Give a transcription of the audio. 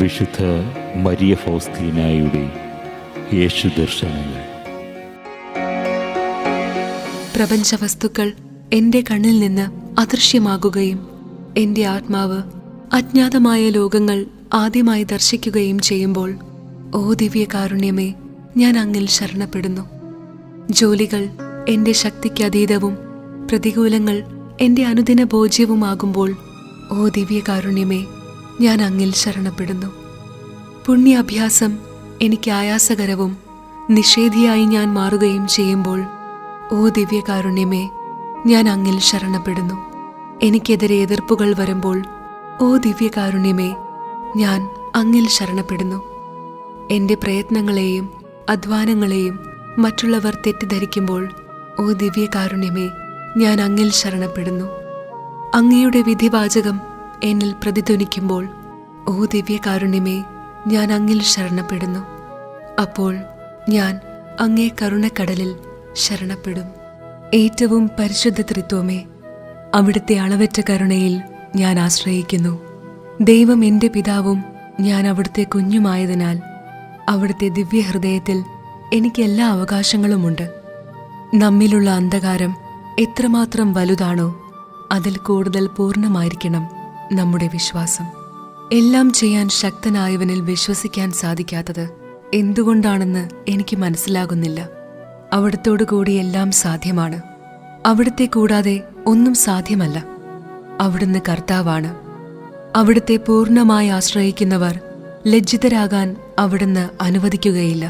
വിശുദ്ധ മരിയ ഫൗസ്തീനായുടെ യേശു ദർശനങ്ങൾ. പ്രപഞ്ച വസ്തുക്കൾ എൻ്റെ കണ്ണിൽ നിന്ന് അദൃശ്യമാകുകയും എൻ്റെ ആത്മാവ് അജ്ഞാതമായ ലോകങ്ങൾ ആദ്യമായി ദർശിക്കുകയും ചെയ്യുമ്പോൾ, ഓ ദിവ്യകാരുണ്യമേ, ഞാൻ അങ്ങിൽ ശരണപ്പെടുന്നു. ജോലികൾ എൻ്റെ ശക്തിക്ക് അതീതവും പ്രതികൂലങ്ങൾ എൻ്റെ അനുദിന ഭോജ്യവുമാകുമ്പോൾ, ഓ ദിവ്യകാരുണ്യമേ, ഞാൻ അങ്ങിൽ ശരണപ്പെടുന്നു. പുണ്യാഭ്യാസം എനിക്ക് ആയാസകരവും നിഷേധിയായി ഞാൻ മാറുകയും ചെയ്യുമ്പോൾ, ഓ ദിവ്യകാരുണ്യമേ, ഞാൻ അങ്ങിൽ ശരണപ്പെടുന്നു. എനിക്കെതിരെ എതിർപ്പുകൾ വരുമ്പോൾ, ഓ ദിവ്യകാരുണ്യമേ, ഞാൻ അങ്ങിൽ ശരണപ്പെടുന്നു. എൻ്റെ പ്രയത്നങ്ങളെയും അധ്വാനങ്ങളെയും മറ്റുള്ളവർ തെറ്റിദ്ധരിക്കുമ്പോൾ, ഓ ദിവ്യകാരുണ്യമേ, ഞാൻ അങ്ങിൽ ശരണപ്പെടുന്നു. അങ്ങയുടെ വിധിവാചകം എന്നിൽ പ്രതിധ്വനിക്കുമ്പോൾ, ഓ ദിവ്യകാരുണ്യമേ, ഞാൻ അങ്ങിൽ ശരണപ്പെടുന്നു. അപ്പോൾ ഞാൻ അങ്ങേ കരുണക്കടലിൽ ശരണപ്പെടും. ഏറ്റവും പരിശുദ്ധ ത്രിത്വമേ, അവിടുത്തെ അളവറ്റ കരുണയിൽ ഞാൻ ആശ്രയിക്കുന്നു. ദൈവം എൻ്റെ പിതാവും ഞാൻ അവിടുത്തെ കുഞ്ഞുമായതിനാൽ അവിടുത്തെ ദിവ്യഹൃദയത്തിൽ എനിക്ക് എല്ലാ അവകാശങ്ങളുമുണ്ട്. നമ്മിലുള്ള അന്ധകാരം എത്രമാത്രം വലുതാണോ, അതിൽ കൂടുതൽ പൂർണ്ണമായിരിക്കണം നമ്മുടെ വിശ്വാസം. എല്ലാം ചെയ്യാൻ ശക്തനായവനിൽ വിശ്വസിക്കാൻ സാധിക്കാത്തത് എന്തുകൊണ്ടാണെന്ന് എനിക്ക് മനസ്സിലാകുന്നില്ല. അവിടുത്തോടു കൂടി എല്ലാം സാധ്യമാണ്. അവിടുത്തെ കൂടാതെ ഒന്നും സാധ്യമല്ല. അവിടുന്ന് കർത്താവാണ്. അവിടുത്തെ പൂർണ്ണമായി ആശ്രയിക്കുന്നവർ ലജ്ജിതരാകാൻ അവിടുന്ന് അനുവദിക്കുകയില്ല.